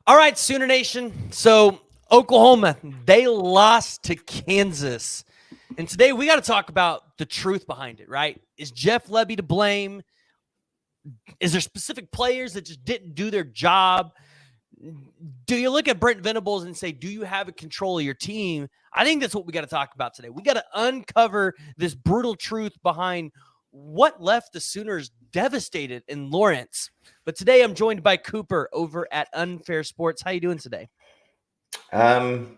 All right, Sooner Nation. So Oklahoma, they lost to Kansas. And today we got to talk about the truth behind it, right? Is Jeff Lebby to blame? Is there specific players that just didn't do their job? Do you look at Brent Venables and say, do you have a control of your team? I think that's what we got to talk about today. We got to uncover this brutal truth behind what left the Sooners devastated in Lawrence. But today I'm joined by Cooper over at Unfair Sports. How you doing today? Um,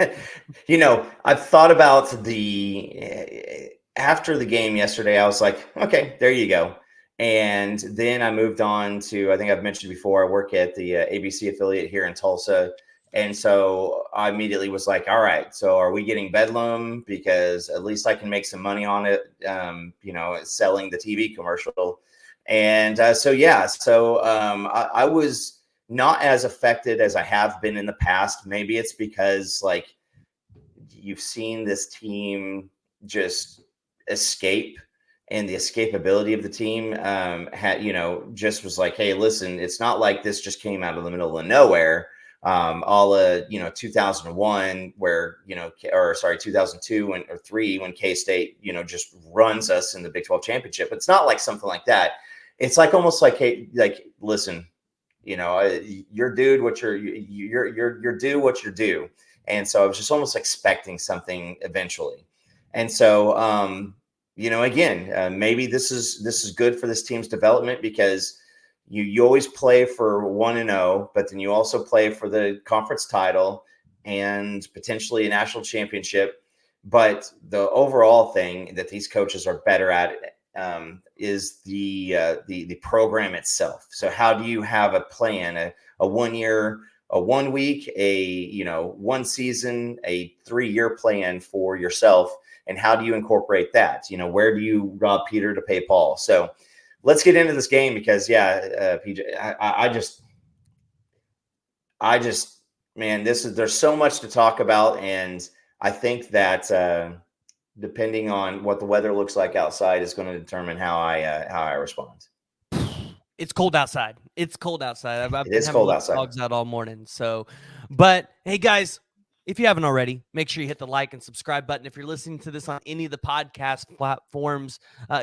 I've thought about the after the game yesterday. I was like, okay, there you go. And then I moved on to, I think I've mentioned before, I work at the ABC affiliate here in Tulsa. And so I immediately was like, all right, so are we getting Bedlam? Because at least I can make some money on it, selling the TV commercial. And I was not as affected as I have been in the past. Maybe it's because like you've seen this team just escape, and the escapability of the team just was like, hey, listen, it's not like this just came out of the middle of nowhere. A la 2001, where 2002 or 3 when K-State just runs us in the Big 12 championship. It's not like something like that. It's like almost like, hey, like, listen, you're due what you're due what you're due. And so I was just almost expecting something eventually. And so, maybe this is good for this team's development, because you always play for 1-0, but then you also play for the conference title and potentially a national championship. But the overall thing that these coaches are better at is the program itself. So how do you have a plan, a 1 year, a 1 week, a 1 season, a 3-year plan for yourself, and how do you incorporate that? Where do you rob Peter to pay Paul? So let's get into this game, because PJ, I just man, there's so much to talk about, and I think that depending on what the weather looks like outside is going to determine how I respond. It's cold outside. It's cold outside. I've It been is having cold outside. dogs out all morning. But hey, guys, if you haven't already, make sure you hit the like and subscribe button. If you're listening to this on any of the podcast platforms,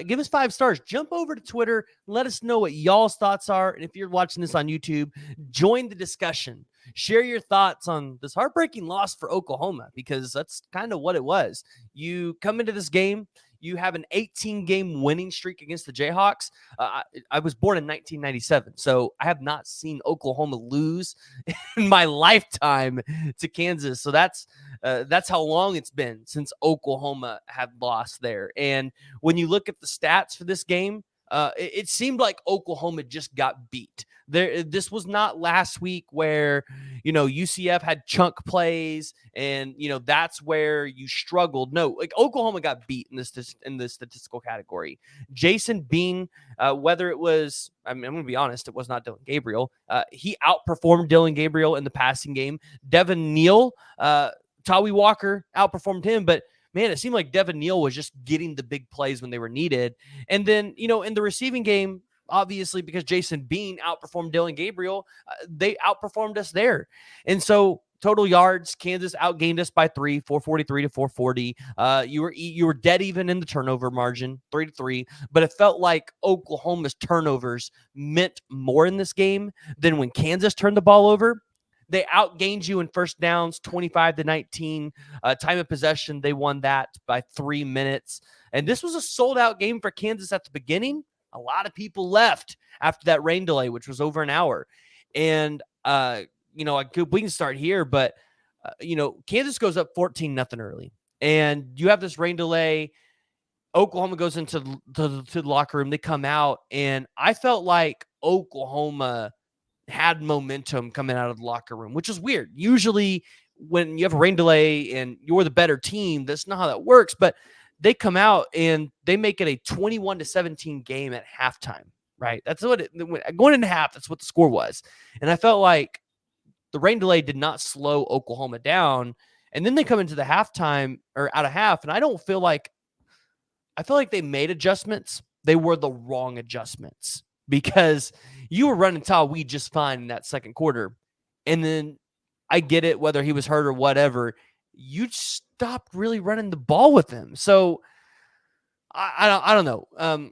give us 5 stars. Jump over to Twitter. Let us know what y'all's thoughts are. And if you're watching this on YouTube, join the discussion. Share your thoughts on this heartbreaking loss for Oklahoma, because that's kind of what it was. You come into this game, you have an 18-game winning streak against the Jayhawks. I was born in 1997, so I have not seen Oklahoma lose in my lifetime to Kansas. So that's how long it's been since Oklahoma had lost there. And when you look at the stats for this game, it seemed like Oklahoma just got beat. This was not last week where, UCF had chunk plays and, that's where you struggled. No, like Oklahoma got beat in this statistical category. Jason Bean, whether it was, I'm going to be honest, it was not Dylan Gabriel. He outperformed Dylan Gabriel in the passing game. Devin Neal, Tawi Walker outperformed him, but man, it seemed like Devin Neal was just getting the big plays when they were needed. And then, in the receiving game, obviously, because Jason Bean outperformed Dylan Gabriel, they outperformed us there. And so total yards, Kansas outgained us by 3, 443 to 440. You were dead even in the turnover margin, 3-3. But it felt like Oklahoma's turnovers meant more in this game than when Kansas turned the ball over. They outgained you in first downs, 25-19. Time of possession, they won that by 3 minutes. And this was a sold-out game for Kansas at the beginning. A lot of people left after that rain delay, which was over an hour. And, we can start here, but, Kansas goes up 14-0 early. And you have this rain delay. Oklahoma goes into the locker room. They come out, and I felt like Oklahoma had momentum coming out of the locker room, which is weird. Usually when you have a rain delay and you're the better team, that's not how that works. But they come out and they make it a 21-17 game at halftime, right? That's what going into half, that's what the score was. And I felt like the rain delay did not slow Oklahoma down. And then they come into the halftime or out of half. And I feel like they made adjustments. They were the wrong adjustments. because you were running Tawee just fine in that second quarter. And then I get it, whether he was hurt or whatever, you stopped really running the ball with him. So I don't know.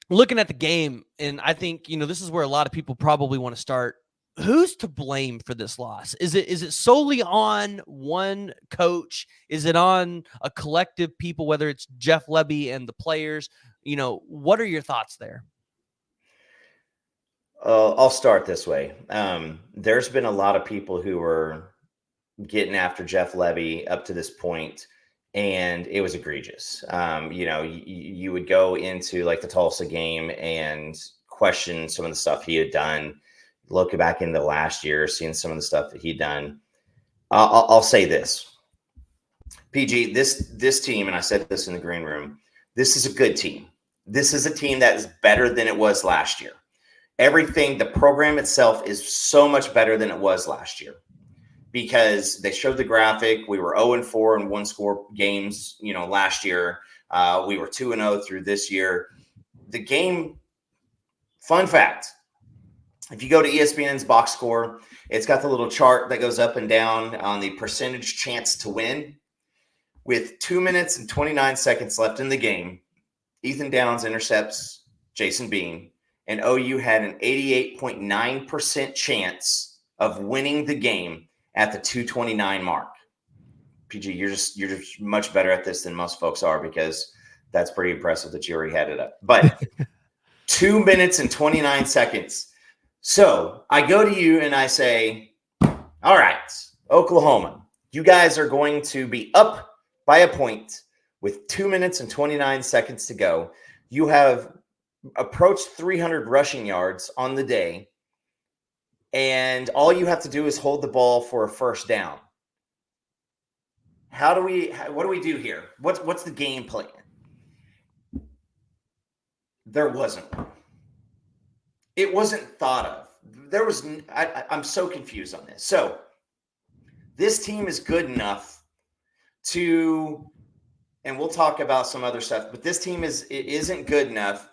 Looking at the game, and I think, this is where a lot of people probably want to start. Who's to blame for this loss? Is it solely on one coach? Is it on a collective people, whether it's Jeff Lebby and the players? What are your thoughts there? I'll start this way. There's been a lot of people who were getting after Jeff Lebby up to this point, and it was egregious. You would go into like the Tulsa game and question some of the stuff he had done. Look back into last year, seeing some of the stuff that he'd done. I'll say this, PG, this team, and I said this in the green room, this is a good team. This is a team that is better than it was last year. Everything, the program itself is so much better than it was last year, because they showed the graphic. We were 0-4 in one-score games, last year. We were 2-0 through this year. The game, fun fact, if you go to ESPN's box score, it's got the little chart that goes up and down on the percentage chance to win. With 2 minutes and 29 seconds left in the game, Ethan Downs intercepts Jason Bean, and OU had an 88.9% chance of winning the game at the 2:29 mark. PG, you're just much better at this than most folks are, because that's pretty impressive that you already had it up. But 2 minutes and 29 seconds. So I go to you and I say, all right, Oklahoma, you guys are going to be up by a point with 2 minutes and 29 seconds to go. You have approached 300 rushing yards on the day, and all you have to do is hold the ball for a first down. What do we do here? What's the game plan? There wasn't one. It wasn't thought of. I'm so confused on this. So this team is good enough to, and we'll talk about some other stuff, but this team isn't good enough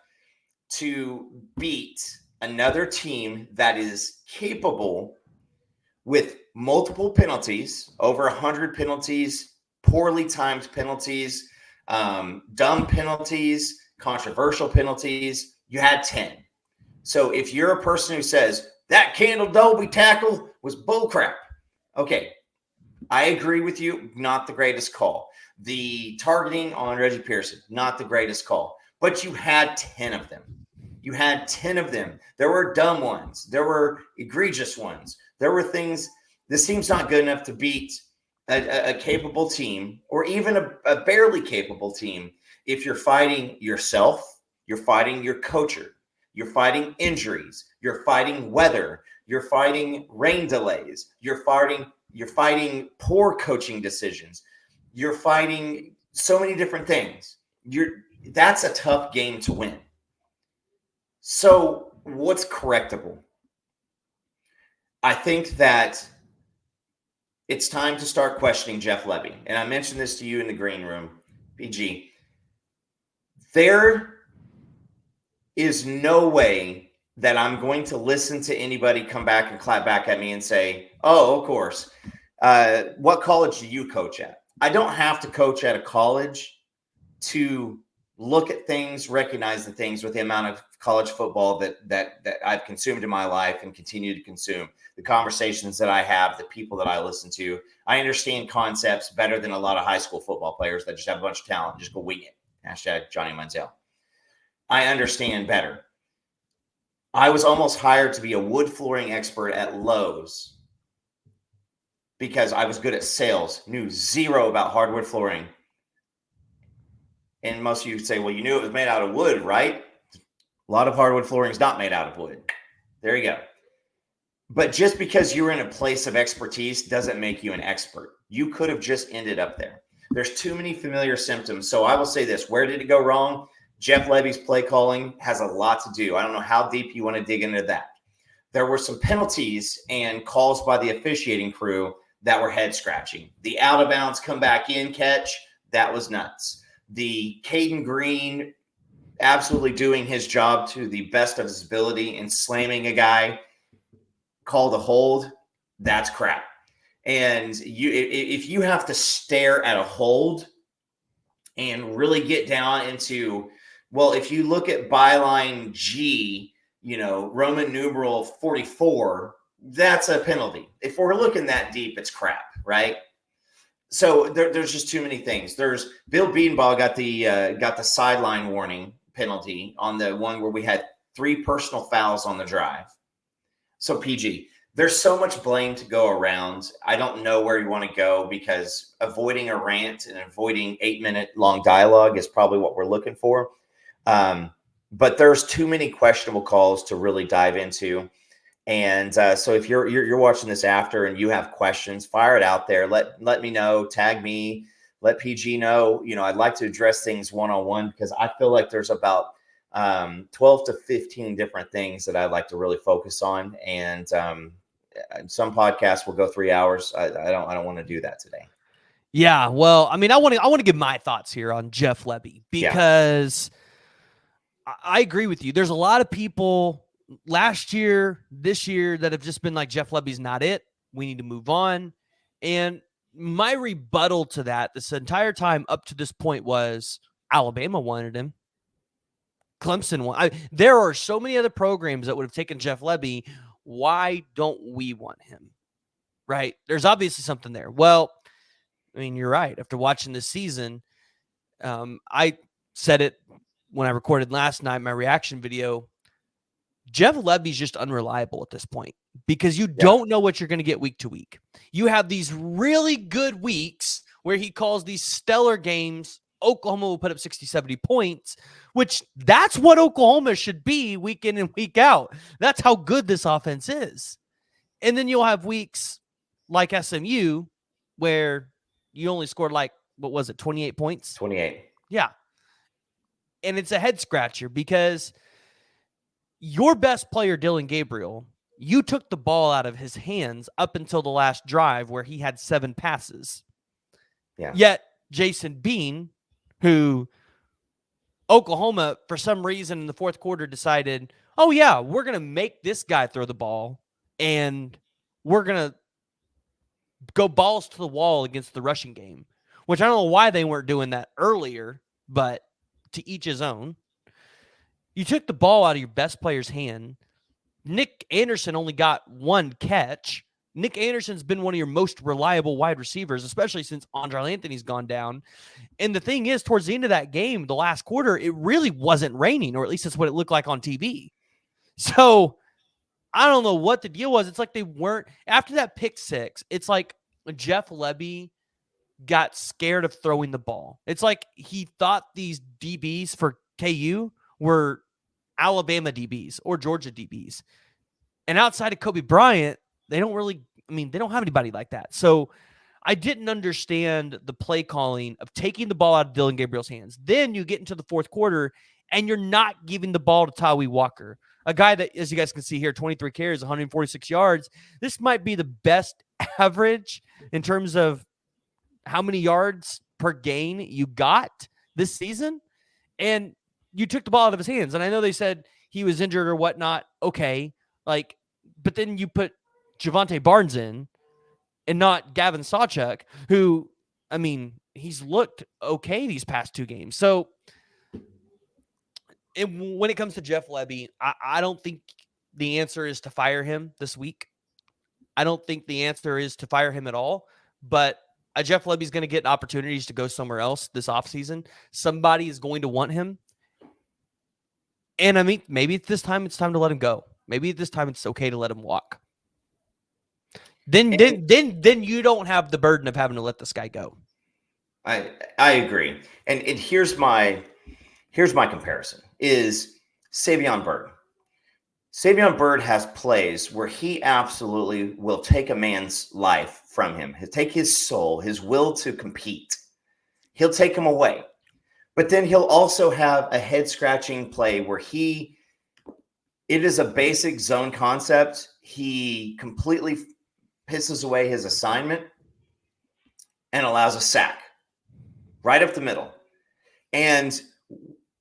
to beat another team that is capable with multiple penalties, over 100 penalties, poorly timed penalties, dumb penalties, controversial penalties. You had 10. So if you're a person who says that Kendall Dolby tackle was bullcrap, okay, I agree with you, not the greatest call. The targeting on Reggie Pearson, not the greatest call. But you had 10 of them. You had 10 of them. There were dumb ones. There were egregious ones. There were things. This team's not good enough to beat a capable team, or even a barely capable team, if you're fighting yourself, you're fighting your coacher, you're fighting injuries, you're fighting weather, you're fighting rain delays, you're fighting poor coaching decisions, you're fighting so many different things. That's a tough game to win. So what's correctable? I think that it's time to start questioning Jeff Lebby. And I mentioned this to you in the green room, PG. There is no way that I'm going to listen to anybody come back and clap back at me and say, oh, of course. What college do you coach at? I don't have to coach at a college to look at things, recognize the things with the amount of college football that I've consumed in my life and continue to consume, the conversations that I have, the people that I listen to. I understand concepts better than a lot of high school football players that just have a bunch of talent and just go wing it. Hashtag Johnny Manziel. I understand better. I was almost hired to be a wood flooring expert at Lowe's because I was good at sales, knew zero about hardwood flooring. And most of you would say, well, you knew it was made out of wood, right? A lot of hardwood flooring is not made out of wood. There you go. But just because you're in a place of expertise doesn't make you an expert. You could have just ended up there. There's too many familiar symptoms. So I will say this. Where did it go wrong? Jeff Lebby's play calling has a lot to do. I don't know how deep you want to dig into that. There were some penalties and calls by the officiating crew that were head scratching. The out of bounds come back in catch, that was nuts. The Caden Green absolutely doing his job to the best of his ability and slamming a guy called a hold, that's crap. And if you have to stare at a hold and really get down into, well, if you look at byline G, Roman numeral 44, that's a penalty. If we're looking that deep, it's crap, right? So there's just too many things. There's Bill Beanball got the sideline warning penalty on the one where we had 3 personal fouls on the drive. So PG. There's so much blame to go around. I don't know where you want to go, because avoiding a rant and avoiding 8-minute long dialogue is probably what we're looking for. But there's too many questionable calls to really dive into. And so if you're watching this after and you have questions, fire it out there. Let me know, tag me, let PG know. I'd like to address things one-on-one, because I feel like there's about 12 to 15 different things that I'd like to really focus on. And some podcasts will go 3 hours. I don't want to do that today. Yeah, well, I mean, I want to give my thoughts here on Jeff Lebby, because I agree with you. There's a lot of people last year, this year, that have just been like, Jeff Lebby's not it. We need to move on. And my rebuttal to that this entire time up to this point was Alabama wanted him. Clemson won. There are so many other programs that would have taken Jeff Lebby. Why don't we want him? Right? There's obviously something there. Well, I mean, you're right. After watching this season, I said it when I recorded last night, my reaction video. Jeff Lebby's just unreliable at this point, because you don't know what you're going to get week to week. You have these really good weeks where he calls these stellar games. Oklahoma will put up 60, 70 points, which that's what Oklahoma should be week in and week out. That's how good this offense is. And then you'll have weeks like SMU where you only scored 28 points? 28. Yeah. And it's a head scratcher, because your best player, Dylan Gabriel, you took the ball out of his hands up until the last drive where he had 7 passes. Yeah. Yet Jason Bean, who Oklahoma, for some reason in the fourth quarter, decided, oh, yeah, we're going to make this guy throw the ball, and we're going to go balls to the wall against the rushing game, which I don't know why they weren't doing that earlier, but to each his own. You took the ball out of your best player's hand. Nick Anderson only got 1 catch. Nick Anderson's been one of your most reliable wide receivers, especially since Andre Anthony's gone down. And the thing is, towards the end of that game, the last quarter, it really wasn't raining, or at least that's what it looked like on TV. So I don't know what the deal was. It's like they weren't, after that pick 6, it's like Jeff Lebby got scared of throwing the ball. It's like he thought these DBs for KU were Alabama DBs or Georgia DBs. And outside of Kobe Bryant, they don't have anybody like that. So I didn't understand the play calling of taking the ball out of Dylan Gabriel's hands. Then you get into the fourth quarter and you're not giving the ball to Tawee Walker, a guy that, as you guys can see here, 23 carries, 146 yards. This might be the best average in terms of how many yards per gain you got this season. And you took the ball out of his hands. And I know they said he was injured or whatnot. Okay. But then you put Javante Barnes in and not Gavin Sawchuk, who, I mean, he's looked okay these past 2 games. So when it comes to Jeff Lebby, I don't think the answer is to fire him this week. I don't think the answer is to fire him at all. But Jeff Lebby's going to get opportunities to go somewhere else this offseason. Somebody is going to want him. And I mean, maybe this time it's time to let him go. Maybe this time it's okay to let him walk. Then you don't have the burden of having to let this guy go. I agree. And here's my comparison is Savion Byrd. Savion Byrd has plays where he absolutely will take a man's life from him. He'll take his soul, his will to compete. He'll take him away. But then he'll also have a head-scratching play where it is a basic zone concept. He completely pisses away his assignment and allows a sack right up the middle. And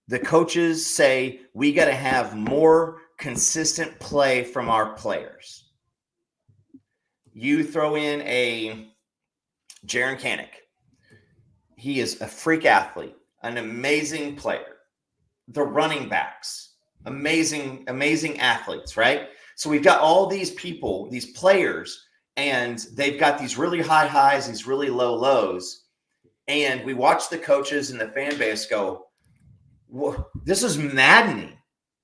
The coaches say we got to have more consistent play from our players. You throw in a Jaron Kanik. He is a freak athlete, an amazing player. The running backs, amazing athletes, right? So we've got all these people, these players, and they've got these really high highs, these really low lows. And we watch the coaches and the fan base go, this is maddening.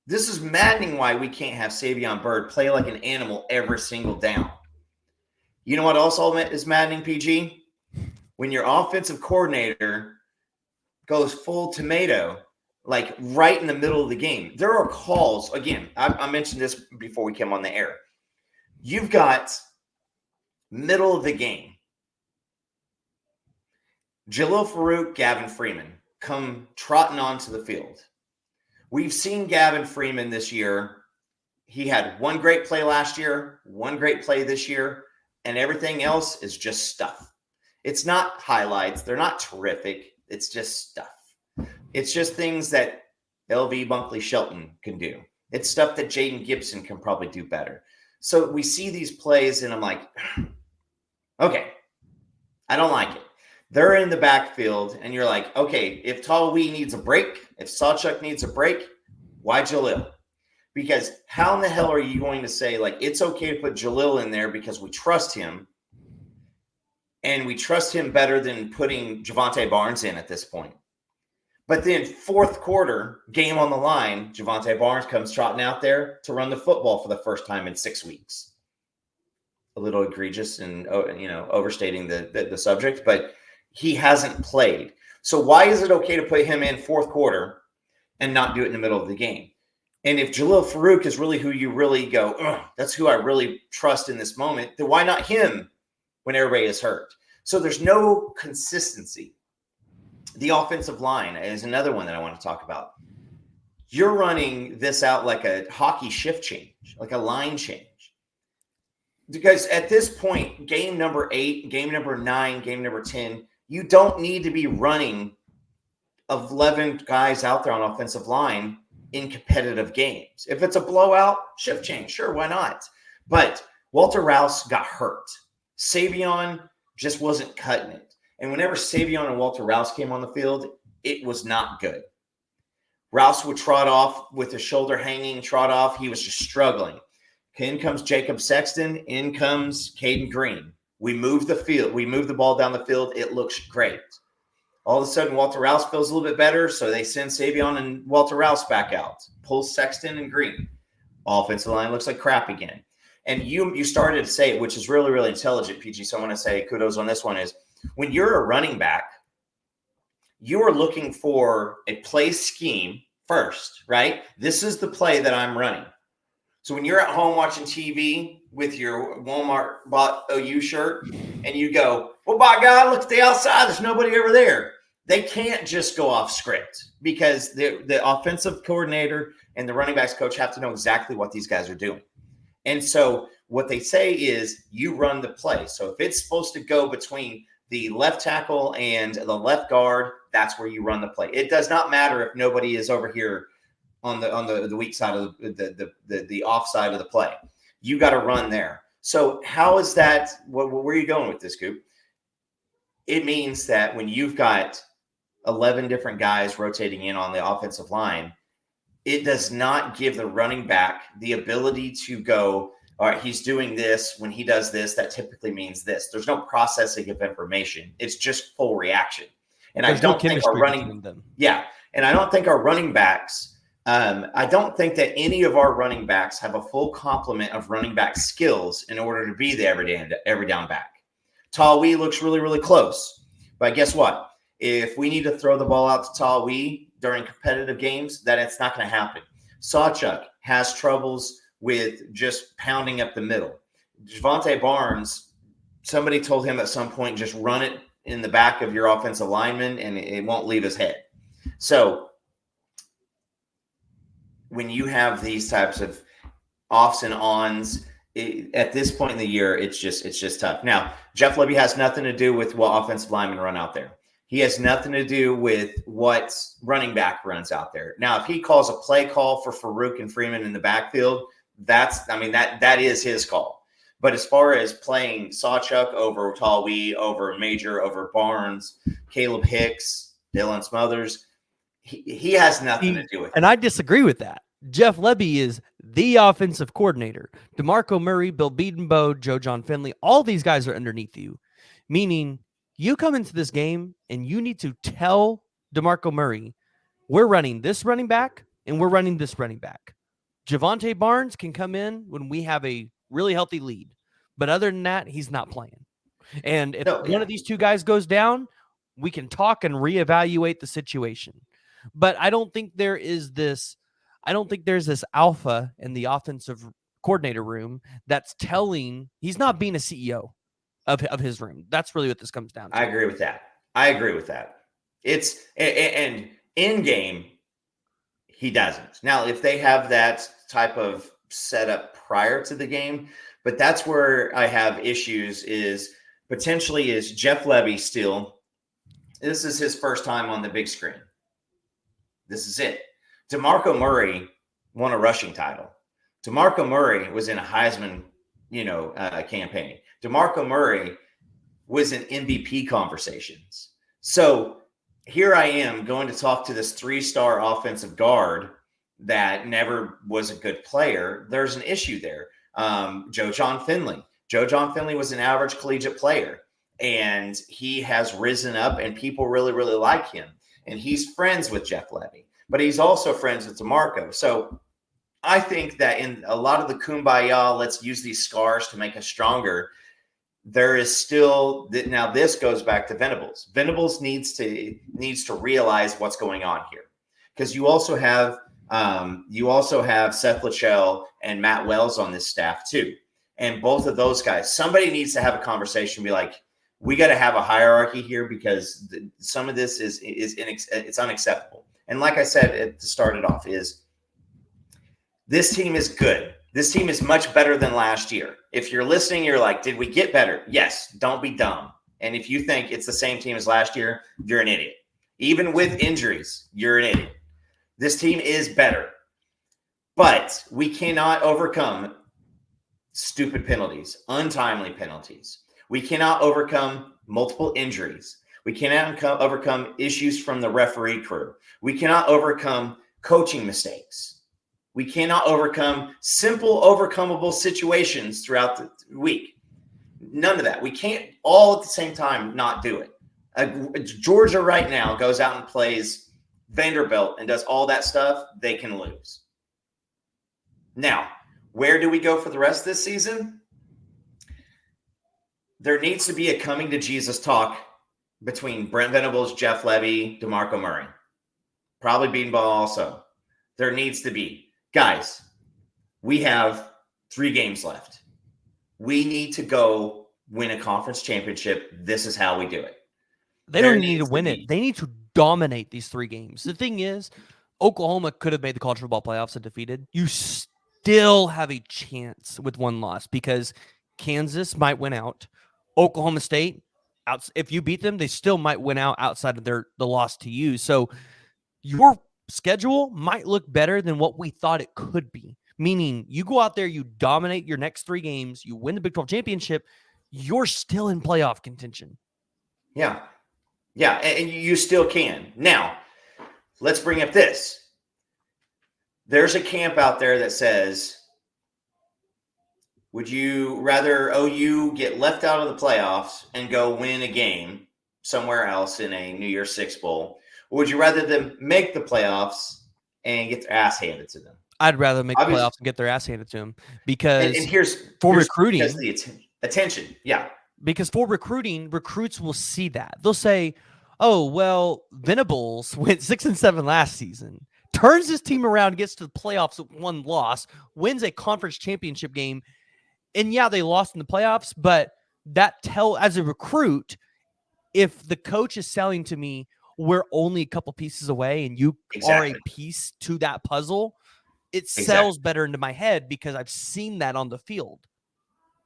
This is maddening why we can't have Savion Byrd play like an animal every single down. You know what else is maddening, PG? When your offensive coordinator goes full tomato, like right in the middle of the game. There are calls, again, I mentioned this before we came on the air. You've got middle of the game. Jalil Farouk, Gavin Freeman come trotting onto the field. We've seen Gavin Freeman this year. He had one great play last year, one great play this year, and everything else is just stuff. It's not highlights. They're not terrific. It's just stuff. It's just things that LV Bunkley Shelton can do. It's stuff that Jaden Gibson can probably do better. So we see these plays, and I'm like, okay, I don't like it. They're in the backfield, and you're like, okay, if Talwee needs a break, if Sawchuk needs a break, why Jalil? Because how in the hell are you going to say, like, it's okay to put Jalil in there because we trust him, and we trust him better than putting Javonte Barnes in at this point? But then fourth quarter, game on the line, Javonte Barnes comes trotting out there to run the football for the first time in 6 weeks. A little egregious and, overstating the subject, but he hasn't played. So why is it okay to put him in fourth quarter and not do it in the middle of the game? And if Jalil Farouk is really who you really go, that's who I really trust in this moment, then why not him when everybody is hurt? So there's no consistency. The offensive line is another one that I want to talk about. You're running this out like a hockey shift change, like a line change. Because at this point, game number 8, game number 9, game number 10, you don't need to be running 11 guys out there on offensive line in competitive games. If it's a blowout, shift change, sure, why not? But Walter Rouse got hurt. Savion just wasn't cutting it. And whenever Savion and Walter Rouse came on the field, it was not good. Rouse would trot off with his shoulder hanging, trot off. He was just struggling. In comes Jacob Sexton. In comes Caden Green. We move the field. We move the ball down the field. It looks great. All of a sudden, Walter Rouse feels a little bit better, so they send Savion and Walter Rouse back out. Pulls Sexton and Green. Offensive line looks like crap again. And you started to say it, which is really, really intelligent, PG. So I want to say kudos on this one is when you're a running back, you are looking for a play scheme first, right? This is the play that I'm running. So when you're at home watching TV with your Walmart bought OU shirt and you go, well, by God, look at the outside. There's nobody over there. They can't just go off script because the offensive coordinator and the running backs coach have to know exactly what these guys are doing. And so what they say is you run the play. So if it's supposed to go between the left tackle and the left guard, that's where you run the play. It does not matter if nobody is over here on the weak side of the off side of the play. You got to run there. So how is that? Where are you going with this, Coop? It means that when you've got 11 different guys rotating in on the offensive line, it does not give the running back the ability to go, all right, he's doing this. When he does this, that typically means this. There's no processing of information. It's just full reaction. And I don't think our running backs, I don't think that any of our running backs have a full complement of running back skills in order to be the every down back. Talwee looks really, really close. But guess what? If we need to throw the ball out to Talwee during competitive games, that it's not going to happen. Sawchuk has troubles with just pounding up the middle. Javonte Barnes, somebody told him at some point, just run it in the back of your offensive lineman and it won't leave his head. So when you have these types of offs and ons, at this point in the year, it's just tough. Now, Jeff Lebby has nothing to do with what offensive linemen run out there. He has nothing to do with what running back runs out there. Now, if he calls a play call for Farouk and Freeman in the backfield, that is his call. But as far as playing Sawchuk over Talwee, over Major, over Barnes, Caleb Hicks, Dylan Smothers, he has nothing to do with it. And I disagree with that. Jeff Lebby is the offensive coordinator. DeMarco Murray, Bill Bedenbow, Joe John Finley, all these guys are underneath you, meaning you come into this game and you need to tell DeMarco Murray, we're running this running back and we're running this running back. Javonte Barnes can come in when we have a really healthy lead. But other than that, he's not playing. And if one of these two guys goes down, we can talk and reevaluate the situation. But I don't think there's this alpha in the offensive coordinator room that's telling he's not being a CEO of his room. That's really what this comes down to. I agree with that. It's and in game, he doesn't. Now, if they have that type of setup prior to the game, but that's where I have issues is Jeff Lebby still. This is his first time on the big screen. This is it. DeMarco Murray won a rushing title. DeMarco Murray was in a Heisman, campaign. DeMarco Murray was in MVP conversations. So here I am going to talk to this 3-star offensive guard that never was a good player. There's an issue there. Joe John Finley. Joe John Finley was an average collegiate player, and he has risen up, and people really, really like him. And he's friends with Jeff Lebby, but he's also friends with DeMarco. So I think that in a lot of the kumbaya, let's use these scars to make us stronger. There is still now. This goes back to Venables. Venables needs to realize what's going on here, because you also have Seth Lachelle and Matt Wells on this staff too, and both of those guys. Somebody needs to have a conversation. Be like, we got to have a hierarchy here, because some of this it's unacceptable. And like I said to start it off, is this team is good. This team is much better than last year. If you're listening, you're like, did we get better? Yes. Don't be dumb. And if you think it's the same team as last year, you're an idiot. Even with injuries, you're an idiot. This team is better. But we cannot overcome stupid penalties, untimely penalties. We cannot overcome multiple injuries. We cannot overcome issues from the referee crew. We cannot overcome coaching mistakes. We cannot overcome simple, overcomable situations throughout the week. None of that. We can't all at the same time not do it. Georgia right now goes out and plays Vanderbilt and does all that stuff, they can lose. Now, where do we go for the rest of this season? There needs to be a coming to Jesus talk between Brent Venables, Jeff Lebby, DeMarco Murray. Probably Beanball also. There needs to be. Guys, we have 3 games left. We need to go win a conference championship. This is how we do it. They don't need to win it. They need to dominate these 3 games. The thing is, Oklahoma could have made the college football playoffs and defeated. You still have a chance with 1 loss, because Kansas might win out. Oklahoma State, if you beat them, they still might win out outside of the loss to you. So your schedule might look better than what we thought it could be. Meaning, you go out there, you dominate your next 3 games, you win the Big 12 championship, you're still in playoff contention. Yeah. Yeah, and you still can. Now, let's bring up this. There's a camp out there that says, would you rather OU get left out of the playoffs and go win a game somewhere else in a New Year's Six Bowl? Or would you rather them make the playoffs and get their ass handed to them? I'd rather make the playoffs and get their ass handed to them, because here's recruiting. Because the attention, yeah. Because for recruiting, recruits will see that. They'll say, oh, well, Venables went 6-7 last season, turns his team around, gets to the playoffs with 1 loss, wins a conference championship game. And yeah, they lost in the playoffs, but as a recruit, if the coach is selling to me, we're only a couple pieces away and you are a piece to that puzzle, it sells better into my head, because I've seen that on the field.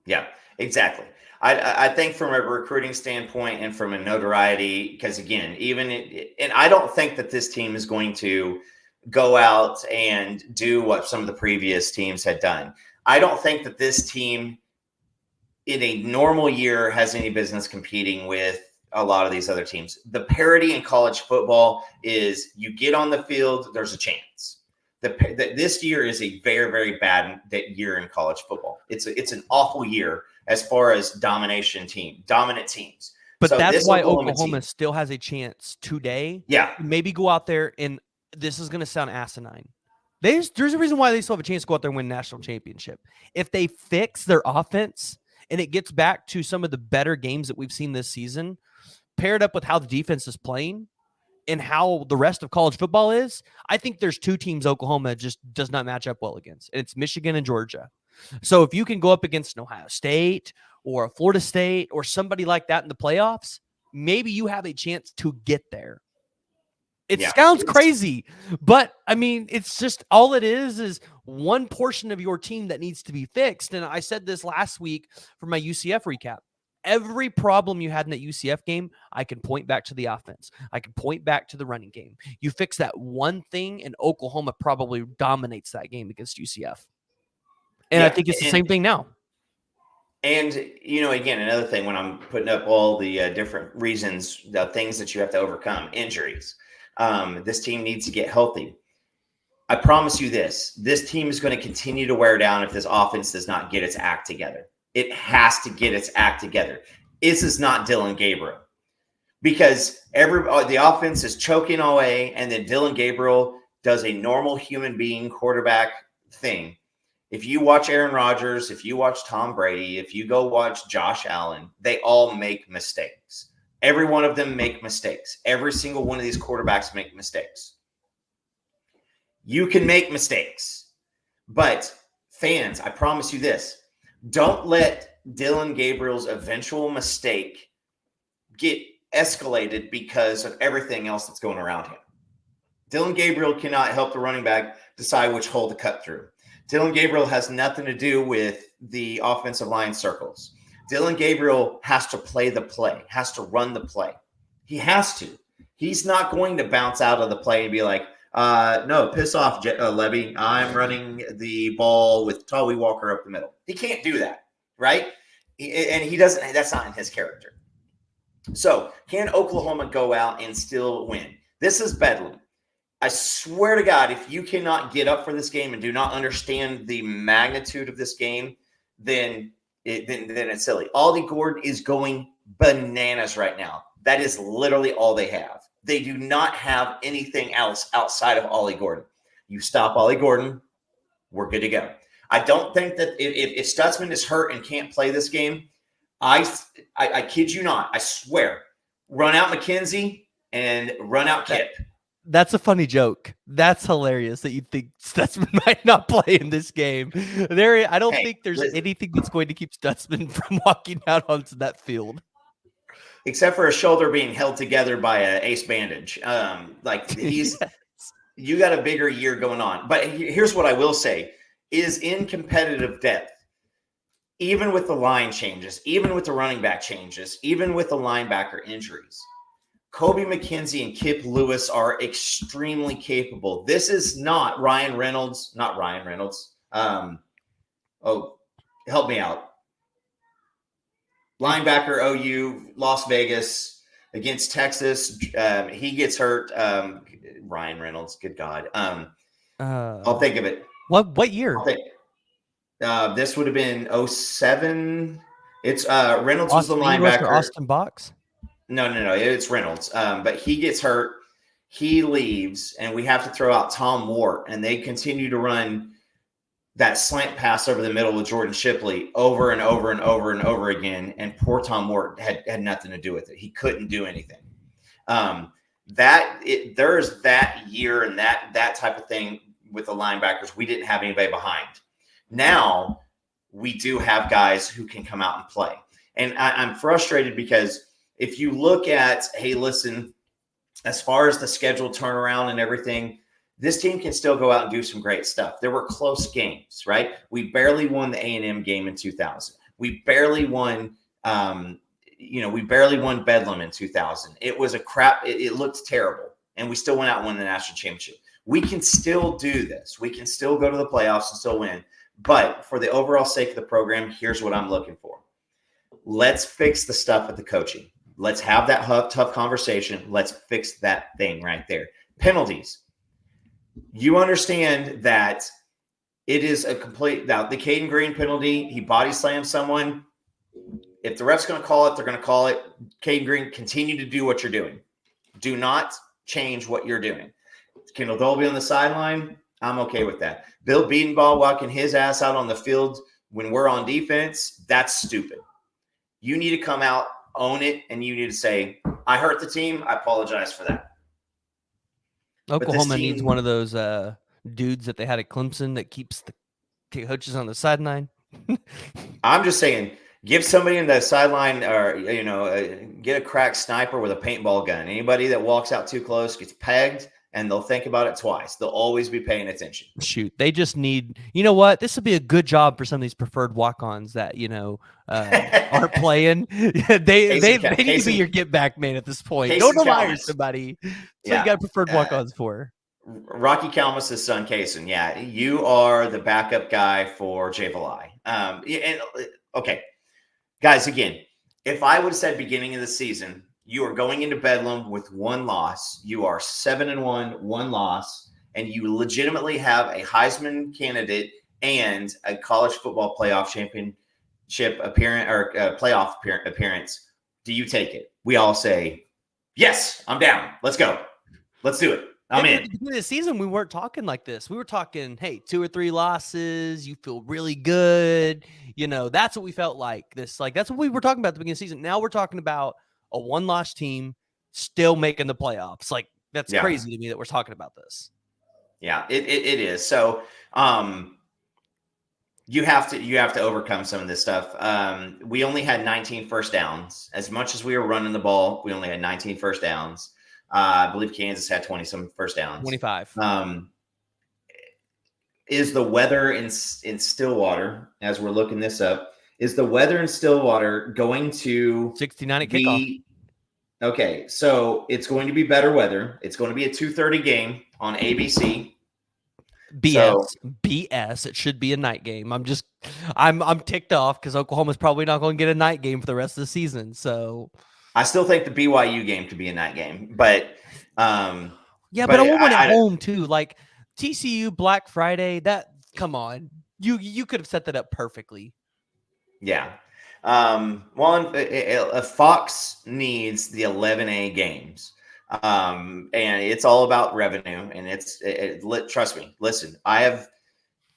Yeah. exactly. I think from a recruiting standpoint and from a notoriety, because again, and I don't think that this team is going to go out and do what some of the previous teams had done. I don't think that this team in a normal year has any business competing with a lot of these other teams. The parity in college football is you get on the field, there's a chance. This year is a very, very bad year in college football. It's an awful year as far as dominant teams. But So that's this why Oklahoma Oklahoma team, still has a chance today. yeah, Maybe go out there, and this is going to sound asinine. There's a reason why they still have a chance to go out there and win a national championship. If they fix their offense and it gets back to some of the better games that we've seen this season, paired up with how the defense is playing and how the rest of college football is, I think there's two teams Oklahoma just does not match up well against, and it's Michigan and Georgia. So if you can go up against an Ohio State or a Florida State or somebody like that in the playoffs, maybe you have a chance to get there. It sounds crazy, but I mean, it's just all it is one portion of your team that needs to be fixed. And I said this last week for my UCF recap. Every problem you had in that UCF game, I can point back to the offense. I can point back to the running game. You fix that one thing, and Oklahoma probably dominates that game against UCF. And I think it's the same thing now. And, again, another thing when I'm putting up all the different reasons, the things that you have to overcome, injuries, this team needs to get healthy. I promise you this team is going to continue to wear down if this offense does not get its act together. It has to get its act together. This is not Dylan Gabriel, because the offense is choking away, and then Dylan Gabriel does a normal human being quarterback thing. If you watch Aaron Rodgers, if you watch Tom Brady, if you go watch Josh Allen, they all make mistakes. Every one of them make mistakes. Every single one of these quarterbacks make mistakes. You can make mistakes, but fans, I promise you this, don't let Dylan Gabriel's eventual mistake get escalated because of everything else that's going around him. Dylan Gabriel cannot help the running back decide which hole to cut through. Dylan Gabriel has nothing to do with the offensive line circles. Dylan Gabriel has to play the play, has to run the play. He has to. He's not going to bounce out of the play and be like, no, piss off, Lebby. I'm running the ball with Tawee Walker up the middle. He can't do that, right? And he doesn't. That's not in his character. So can Oklahoma go out and still win? This is Bedlam. I swear to God, if you cannot get up for this game and do not understand the magnitude of this game, then it's silly. Ollie Gordon is going bananas right now. That is literally all they have. They do not have anything else outside of Ollie Gordon. You stop Ollie Gordon, we're good to go. I don't think that if Stutzman is hurt and can't play this game, I kid you not, I swear, run out McKenzie and run out Kip. That's a funny joke. That's hilarious that you think Stutzman might not play in this game. I don't think there's anything that's going to keep Stutzman from walking out onto that field. Except for a shoulder being held together by an ace bandage. Yes. You got a bigger year going on. But here's what I will say is in competitive depth, even with the line changes, even with the running back changes, even with the linebacker injuries, Kobe McKenzie and Kip Lewis are extremely capable. This is not Ryan Reynolds. Help me out. Linebacker OU, Las Vegas against Texas. He gets hurt. Ryan Reynolds, good God. I'll think of it. What year? This would have been 07. It's Reynolds was the linebacker. Austin Box? No. It's Reynolds. But he gets hurt. He leaves, and we have to throw out Tom Wart, and they continue to run that slant pass over the middle with Jordan Shipley over and over and over and over again. And poor Tom Wart had nothing to do with it. He couldn't do anything. There's that year and that type of thing with the linebackers. We didn't have anybody behind. Now we do have guys who can come out and play. And I'm frustrated because if you look at, hey, listen, as far as the schedule turnaround and everything, this team can still go out and do some great stuff. There were close games, right? We barely won the A&M game in 2000. We barely won. We barely won Bedlam in 2000. It was a crap. It looked terrible, and we still went out and won the national championship. We can still do this. We can still go to the playoffs and still win. But for the overall sake of the program, here's what I'm looking for. Let's fix the stuff with the coaching. Let's have that tough conversation. Let's fix that thing right there. Penalties. You understand that it is a complete. Now, the Caden Green penalty, he body slammed someone. If the ref's going to call it, they're going to call it. Caden Green, continue to do what you're doing. Do not change what you're doing. Kendall Dolby on the sideline, I'm okay with that. Bill Beadenball walking his ass out on the field when we're on defense, that's stupid. You need to come out, own it, and you need to say, I hurt the team. I apologize for that. Oklahoma needs one of those dudes that they had at Clemson that keeps the coaches on the sideline. I'm just saying, give somebody in the sideline or, get a crack sniper with a paintball gun. Anybody that walks out too close gets pegged, and they'll think about it twice. They'll always be paying attention. Shoot, they just need, you know what? This would be a good job for some of these preferred walk-ons that, aren't playing. they need to be your get-back man at this point. Don't hire somebody. So you got preferred walk-ons for. Rocky Kalmus' son, Kaysen. Yeah, you are the backup guy for Jayhawks. Okay. Guys, again, if I would have said beginning of the season, you are going into Bedlam with one loss. You are 7-1, one loss, and you legitimately have a Heisman candidate and a college football playoff championship appearance or playoff appearance. Do you take it? We all say, yes, I'm down. Let's go. Let's do it. I'm in. At the beginning of the season, we weren't talking like this. We were talking, hey, 2 or 3 losses. You feel really good. That's what we felt like. That's what we were talking about at the beginning of the season. Now we're talking about a one-loss team still making the playoffs. That's crazy to me that we're talking about this. Yeah, it is. So you have to overcome some of this stuff. We only had 19 first downs. As much as we were running the ball, we only had 19 first downs. I believe Kansas had 20-some first downs. 25. Is the weather in Stillwater, as we're looking this up, is the weather in Stillwater going to 69 at kickoff? Okay, so it's going to be better weather. It's going to be a 2:30 game on ABC. BS. It should be a night game. I'm ticked off because Oklahoma's probably not going to get a night game for the rest of the season. So I still think the BYU game could be a night game, but but I want one at home too. Like TCU Black Friday. Come on, you could have set that up perfectly. Yeah. Fox needs the 11A games. And it's all about revenue, and trust me, listen, I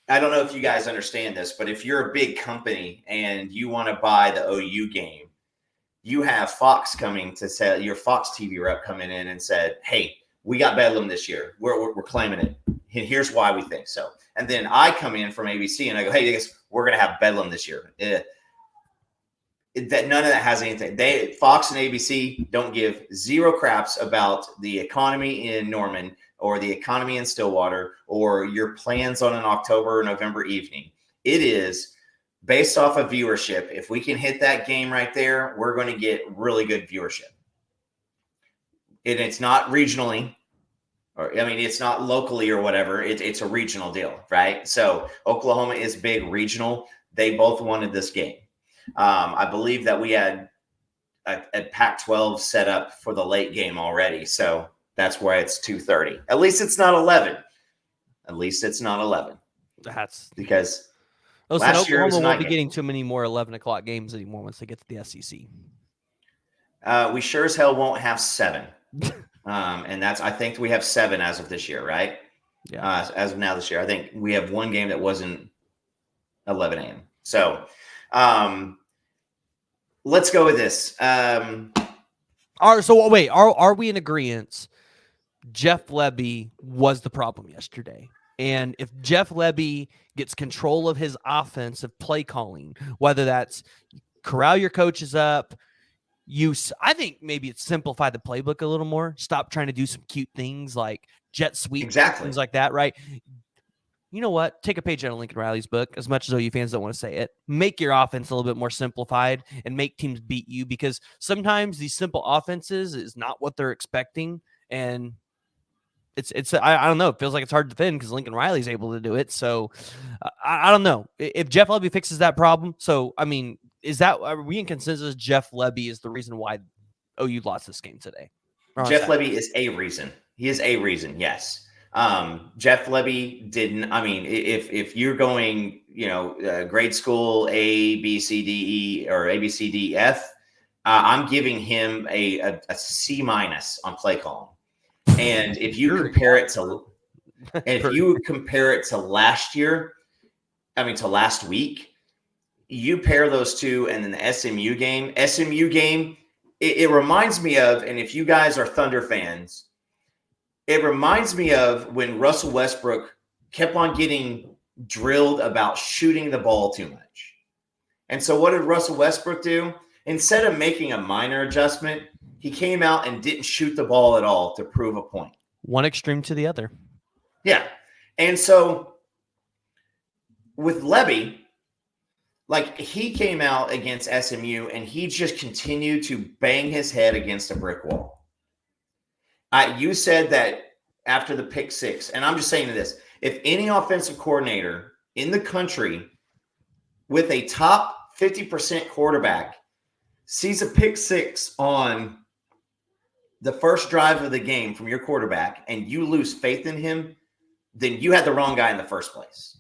don't know if you guys understand this, but if you're a big company and you want to buy the OU game, you have Fox coming to say, your Fox TV rep coming in and said, hey, we got Bedlam this year. We're claiming it. And here's why we think so. And then I come in from ABC and I go, hey, guys, we're going to have Bedlam this year. That none of that has anything. Fox and ABC don't give zero craps about the economy in Norman or the economy in Stillwater or your plans on an October or November evening. It is based off of viewership. If we can hit that game right there, we're going to get really good viewership. And it's not regionally, it's not locally or whatever. It's a regional deal, right? So Oklahoma is big regional. They both wanted this game. I believe that we had a Pac-12 set up for the late game already. So that's why it's 2:30. At least it's not 11. That's because last year Oklahoma won't be getting too many more 11 o'clock games anymore once they get to the SEC. We sure as hell won't have 7. And I think we have 7 as of this year, right? Yeah. As of now this year, I think we have one game that wasn't 11 a.m. So let's go with this. So wait, are we in agreement? Jeff Lebby was the problem yesterday. And if Jeff Lebby gets control of his offensive play calling, whether that's corral your coaches up, I think maybe it's simplify the playbook a little more. Stop trying to do some cute things like jet sweep, exactly. things like that, right? you know what? Take a page out of Lincoln Riley's book, as much as OU fans don't want to say it. Make your offense a little bit more simplified and make teams beat you, because sometimes these simple offenses is not what they're expecting. And I don't know. It feels like it's hard to defend because Lincoln Riley's able to do it. So I don't know if Jeff Lebby fixes that problem. So, I mean, are we in consensus Jeff Lebby is the reason why OU lost this game today? Jeff Lebby is a reason. He is a reason. Yes. Jeff Lebby didn't. I mean, if you're going, grade school A, B, C, D, E, or A, B, C, D, F, I'm giving him a C- on play calling. And if you compare it to last year, to last week, you pair those two, and then the SMU game, it reminds me of, and if you guys are Thunder fans, it reminds me of when Russell Westbrook kept on getting drilled about shooting the ball too much. And so what did Russell Westbrook do? Instead of making a minor adjustment, he came out and didn't shoot the ball at all to prove a point. One extreme to the other. Yeah. And so with Lebby, he came out against SMU and he just continued to bang his head against a brick wall. You said that after the pick six, and I'm just saying this, if any offensive coordinator in the country with a top 50% quarterback sees a pick six on the first drive of the game from your quarterback and you lose faith in him, then you had the wrong guy in the first place.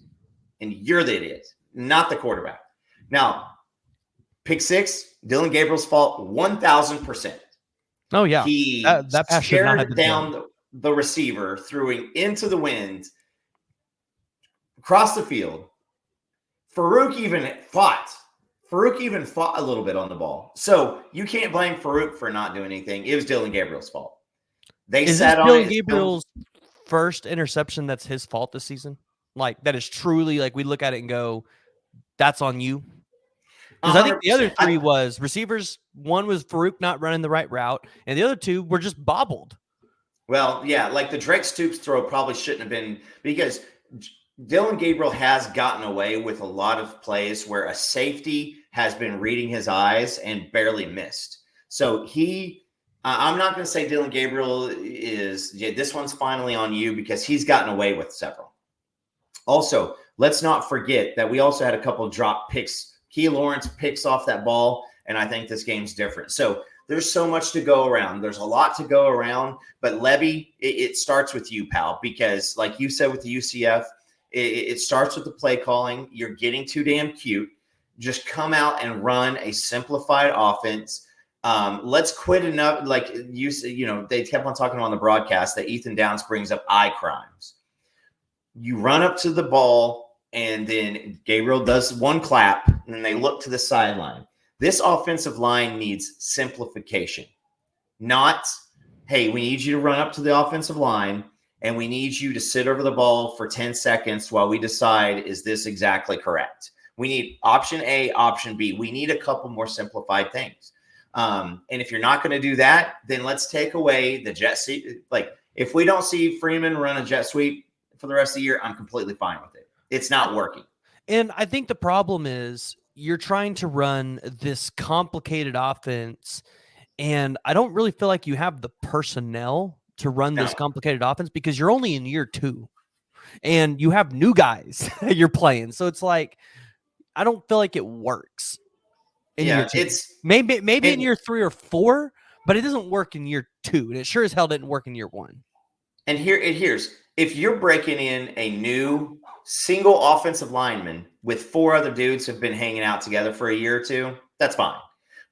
And you're the idiot, not the quarterback. Now, pick six, Dylan Gabriel's fault, 1,000%. Oh, yeah. He that pass stared down the receiver, threw him into the wind, across the field. Farouk even fought a little bit on the ball. So you can't blame Farouk for not doing anything. It was Dylan Gabriel's fault. Is this Dylan Gabriel's first interception that's his fault this season? That is truly, we look at it and go, that's on you? Because I think the other three was receivers. One was Farouk not running the right route, and the other two were just bobbled. Well, yeah, the Drake Stoops throw probably shouldn't have been, because Dylan Gabriel has gotten away with a lot of plays where a safety has been reading his eyes and barely missed. So I'm not going to say Dylan Gabriel this one's finally on you, because he's gotten away with several. Also, let's not forget that we also had a couple of drop picks. Key Lawrence picks off that ball, and I think this game's different. So there's so much to go around. There's a lot to go around. But Lebby, it starts with you, pal, because like you said with the UCF, it starts with the play calling. You're getting too damn cute. Just come out and run a simplified offense. Let's quit enough. They kept on talking on the broadcast that Ethan Downs brings up eye crimes. You run up to the ball, and then Gabriel does one clap, and then they look to the sideline. This offensive line needs simplification. Not, hey, we need you to run up to the offensive line, and we need you to sit over the ball for 10 seconds while we decide, is this exactly correct? We need option A, option B. We need a couple more simplified things. And if you're not going to do that, then let's take away the jet sweep. If we don't see Freeman run a jet sweep for the rest of the year, I'm completely fine with it. It's not working. And I think the problem is you're trying to run this complicated offense, and I don't really feel like you have the personnel to run this complicated offense, because you're only in year 2 and you have new guys you're playing. So it's I don't feel like it works. It's maybe in year 3 or 4, but it doesn't work in year 2, and it sure as hell didn't work in year 1. And here's if you're breaking in a new single offensive lineman with 4 other dudes who've been hanging out together for a year or 2, that's fine.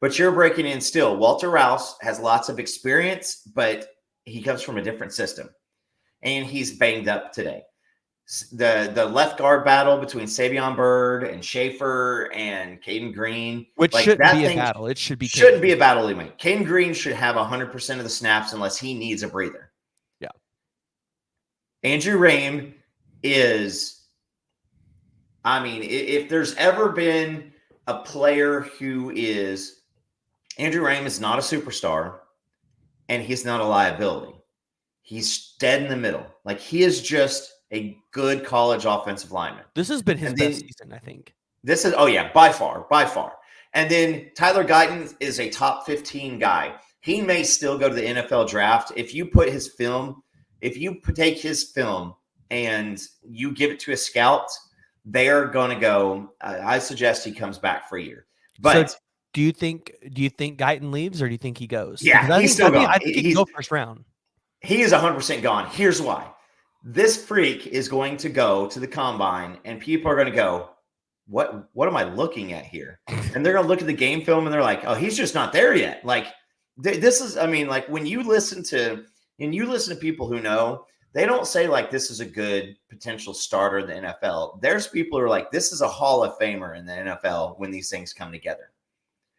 But you're breaking in still. Walter Rouse has lots of experience, but he comes from a different system, and he's banged up today. The left guard battle between Savion Byrd and Schaefer and Caden Green, which shouldn't be a battle. It shouldn't be a battle anyway. Caden Green should have 100% of the snaps unless he needs a breather. Yeah. Andrew Raym is, if there's ever been a player who is, Andrew Raym is not a superstar, and he's not a liability. He's dead in the middle. He is just a good college offensive lineman. This has been his And best then season, I think. this is, oh yeah, by far. And then Tyler Guyton is a top 15 guy. He may still go to the NFL draft. If you put his film, if you take his film and you give it to a scout, they're going to go. I suggest he comes back for a year. But so do you think Guyton leaves, or do you think he goes? Yeah, he's still gone. I think he can go first round. He is 100% gone. Here's why. This freak is going to go to the combine, and people are going to go, what am I looking at here? And they're going to look at the game film, and they're like, oh, he's just not there yet. Like, this is, I mean, like when you listen to people who know, they don't say like this is a good potential starter in the NFL. There's people who are like, this is a Hall of Famer in the NFL when these things come together.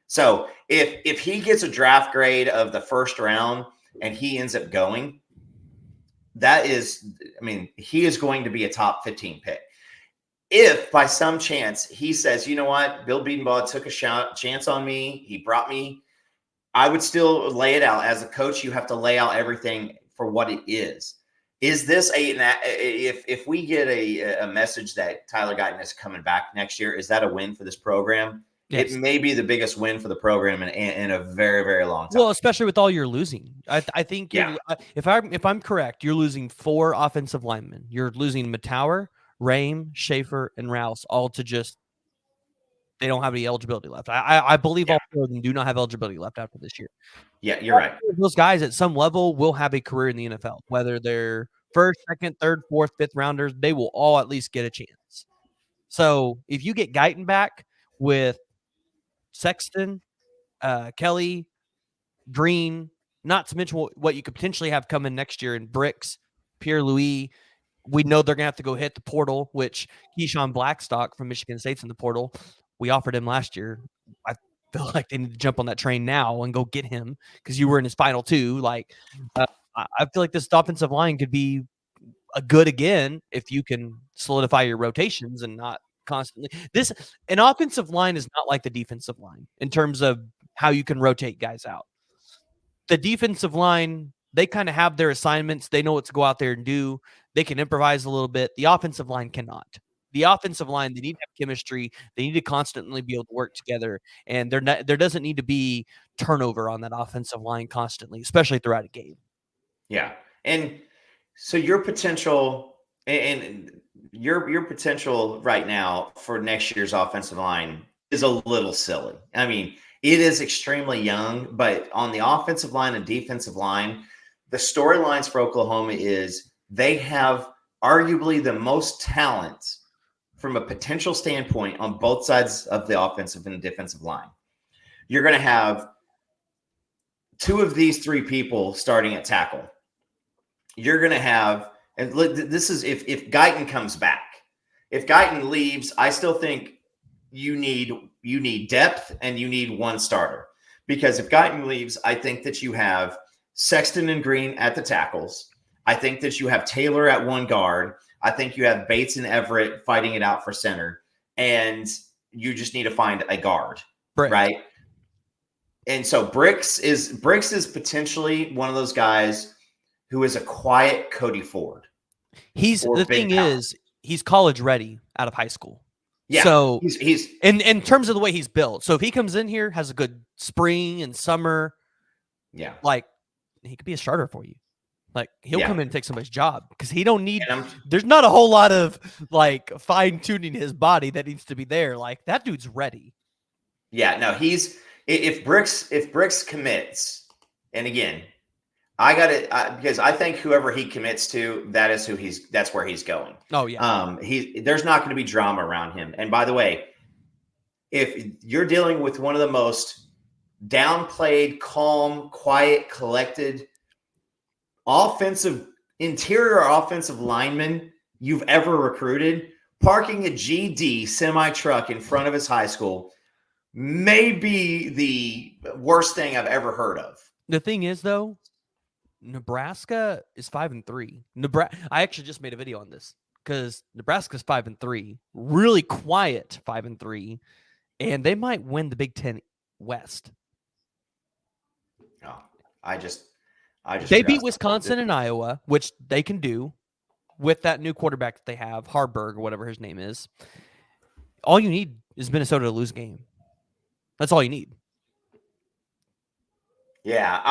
So if he gets a draft grade of the first round and he ends up going, that is, I mean, he is going to be a top 15 pick. If by some chance he says, you know what, Bill Bedenbaugh took a chance on me, he brought me, I would still lay it out. As a coach, you have to lay out everything for what it is. Is this if we get a message that Tyler Guyton is coming back next year, is that a win for this program? Yes. It may be the biggest win for the program in a very, very long time. Well, especially with all you're losing. I think if I'm correct, you're losing 4 offensive linemen. You're losing Matauer, Rame, Schaefer, and Rouse, all to just they don't have any eligibility left. I believe all 4 of them do not have eligibility left after this year. Yeah, you're right. Those guys at some level will have a career in the NFL, whether they're first, second, third, fourth, fifth rounders. They will all at least get a chance. So if you get Guyton back with Sexton, Kelly, Green, not to mention what you could potentially have coming next year in Bricks, Pierre-Louis. We know they're going to have to go hit the portal, which Keyshawn Blackstock from Michigan State's in the portal. We offered him last year. I feel like they need to jump on that train now and go get him because you were in his final 2. Like, I feel like this offensive line could be a good again if you can solidify your rotations and not constantly. An offensive line is not like the defensive line in terms of how you can rotate guys out. The defensive line, they kind of have their assignments. They know what to go out there and do. They can improvise a little bit. The offensive line cannot. The offensive line, they need to have chemistry. They need to constantly be able to work together. And there doesn't need to be turnover on that offensive line constantly, especially throughout a game. Yeah. And so your potential right now for next year's offensive line is a little silly. I mean, it is extremely young, but on the offensive line and defensive line, the storylines for Oklahoma is they have arguably the most talent from a potential standpoint on both sides of the offensive and defensive line. You're going to have 2 of these 3 people starting at tackle. You're going to have, and this is if Guyton comes back. If Guyton leaves, I still think you need depth and you need one starter. Because if Guyton leaves, I think that you have Sexton and Green at the tackles. I think that you have Taylor at one guard. I think you have Bates and Everett fighting it out for center. And you just need to find a guard, right? And so Bricks is potentially one of those guys who is a quiet Cody Ford. He's college ready out of high school. Yeah. So he's in terms of the way he's built. So if he comes in here, has a good spring and summer, yeah, like he could be a starter for you. Like he'll come in and take somebody's job because he don't need. There's not a whole lot of like fine tuning his body that needs to be there. Like that dude's ready. Yeah, no, if Bricks commits, and again, I got it because I think whoever he commits to, that's where he's going. Oh yeah. There's not going to be drama around him. And by the way, if you're dealing with one of the most downplayed, calm, quiet, collected interior offensive lineman you've ever recruited, parking a GD semi truck in front of his high school may be the worst thing I've ever heard of. The thing is, though, Nebraska is 5-3. I actually just made a video on this because Nebraska's 5-3, really quiet 5-3, and they might win the Big Ten West. No, I just they beat Wisconsin and Iowa, which they can do. with that new quarterback that they have, Harburg or whatever his name is, all you need is Minnesota to lose a game. That's all you need. Yeah,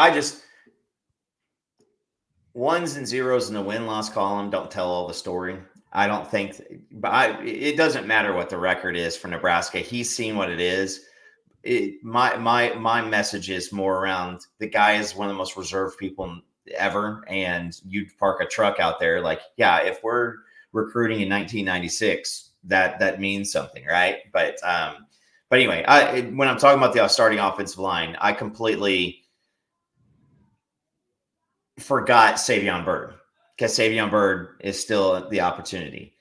ones and zeros in the win-loss column don't tell all the story. I don't think, it doesn't matter what the record is for Nebraska. He's seen what it is. My message is more around the guy is one of the most reserved people ever, and you park a truck out there. Like, yeah, if we're recruiting in 1996, that means something, right? But anyway, when I'm talking about the starting offensive line, I completely forgot Savion Byrd, because Savion Byrd is still the opportunity.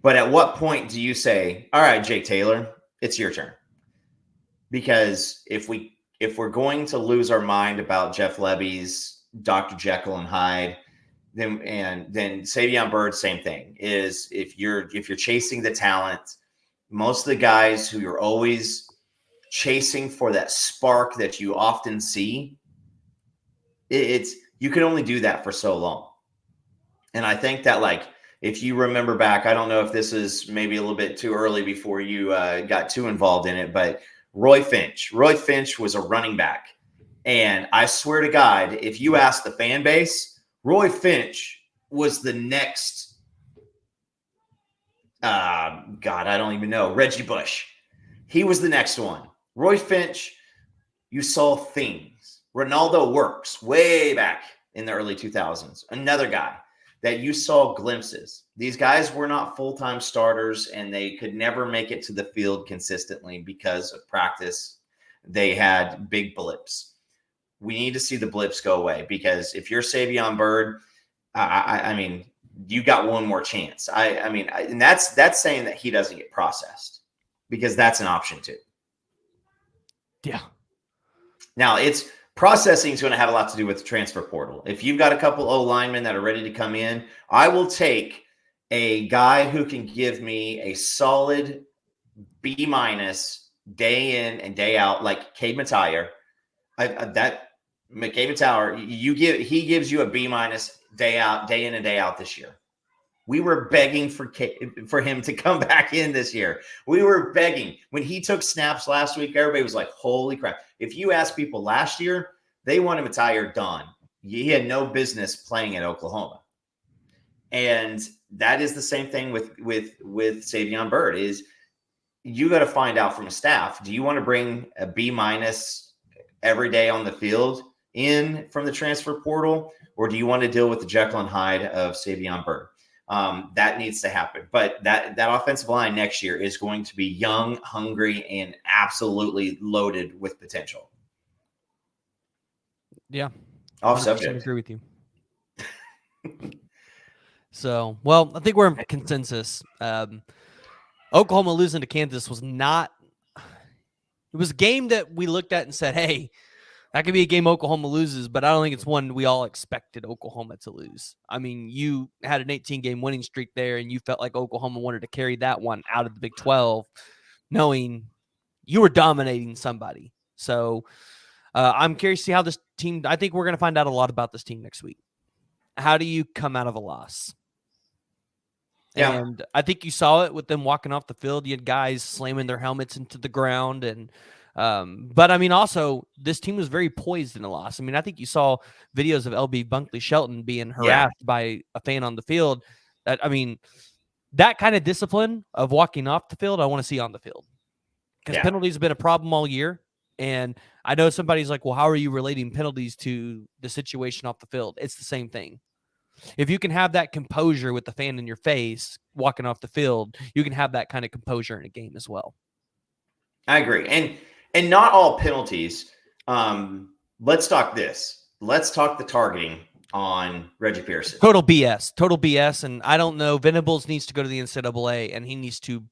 But at what point do you say, all right, Jake Taylor, it's your turn? Because if we're going to lose our mind about Jeff Lebby's Dr. Jekyll and Hyde, then Savion Byrd, same thing, is if you're chasing the talent, most of the guys who you're always chasing for that spark that you often see, you can only do that for so long. And I think that, like, if you remember back, I don't know if this is maybe a little bit too early before you got too involved in it, but Roy Finch was a running back. And I swear to God, if you ask the fan base, Roy Finch was the next, God, I don't even know, Reggie Bush. He was the next one. Roy Finch, you saw things. Ronaldo Works, way back in the early 2000s. Another guy that you saw glimpses. These guys were not full-time starters, and they could never make it to the field consistently because of practice. They had big blips. We need to see the blips go away, because if you're Savion Byrd, I mean, you got one more chance. And that's saying that he doesn't get processed, because that's an option too. Yeah. Now, it's processing is going to have a lot to do with the transfer portal. If you've got a couple O linemen that are ready to come in, I will take a guy who can give me a solid B- day in and day out, like Cade Mattier. Cade Mattier, he gives you a B- day in and day out this year. We were begging for him to come back in this year. We were begging. When he took snaps last week, everybody was like, holy crap. If you ask people last year, they wanted Mattier done. He had no business playing at Oklahoma. And that is the same thing with Savion Byrd. Is you got to find out from a staff, do you want to bring a B- every day on the field in from the transfer portal, or do you want to deal with the Jekyll and Hyde of Savion Byrd? That needs to happen. But that offensive line next year is going to be young, hungry, and absolutely loaded with potential. Yeah. Off subject. I agree with you. So, well, I think we're in consensus. Oklahoma losing to Kansas was not – it was a game that we looked at and said, hey, that could be a game Oklahoma loses, but I don't think it's one we all expected Oklahoma to lose. I mean, you had an 18-game winning streak there, and you felt like Oklahoma wanted to carry that one out of the Big 12, knowing you were dominating somebody. So I'm curious to see how this team – I think we're going to find out a lot about this team next week. How do you come out of a loss? Yeah. And I think you saw it with them walking off the field. You had guys slamming their helmets into the ground, and but I mean, also this team was very poised in the loss. I mean, I think you saw videos of LB Bunkley Shelton being harassed by a fan on the field. That, I mean, that kind of discipline of walking off the field, I want to see on the field, because penalties have been a problem all year. And I know somebody's like, well, how are you relating penalties to the situation off the field? It's the same thing. If you can have that composure with the fan in your face walking off the field, you can have that kind of composure in a game as well. I agree. And not all penalties. Let's talk this. Let's talk the targeting on Reggie Pearson. Total BS. And I don't know. Venables needs to go to the NCAA, and he needs to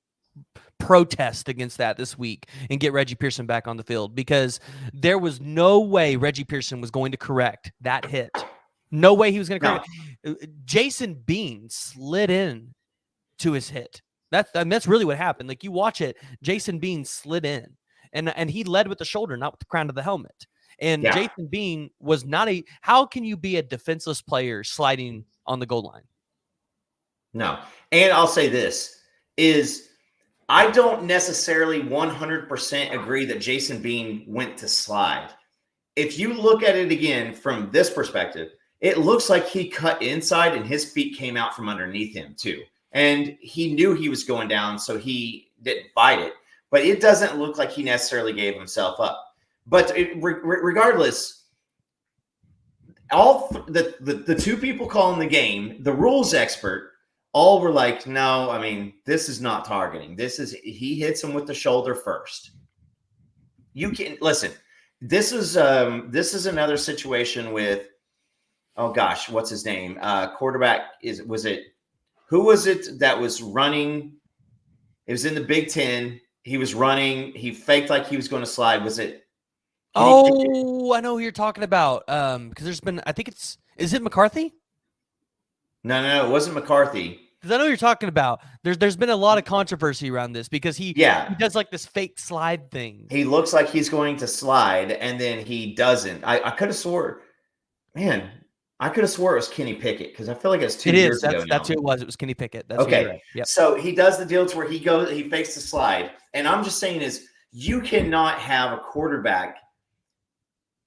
protest against that this week and get Reggie Pearson back on the field, because there was no way Reggie Pearson was going to correct that hit. No way he was going to correct it. Jason Bean slid in to his hit. That's really what happened. Like, you watch it, Jason Bean slid in, and he led with the shoulder, not with the crown of the helmet. And Jason Bean was not how can you be a defenseless player sliding on the goal line? No. And I'll say this is I don't necessarily 100% agree that Jason Bean went to slide. If you look at it again from this perspective, it looks like he cut inside and his feet came out from underneath him too. And he knew he was going down, so he didn't fight it. But it doesn't look like he necessarily gave himself up. But regardless, the two people calling the game, the rules expert, all were like, no, I mean, this is not targeting. He hits him with the shoulder first. You can listen. This is another situation with, oh gosh, what's his name? Quarterback who was it that was running? It was in the Big Ten. He was running. He faked like he was going to slide. Was it? Oh, I know who you're talking about. Because there's been, I think is it McCarthy? No, it wasn't McCarthy. Because I know you're talking about. There's been a lot of controversy around this because he does like this fake slide thing. He looks like he's going to slide, and then he doesn't. I could have swore, man. I could have swore it was Kenny Pickett because I feel like it's 2 years ago. That's who it was. It was Kenny Pickett. That's okay. Right. Yep. So he does the deal to where he fakes the slide, and I'm just saying is you cannot have a quarterback.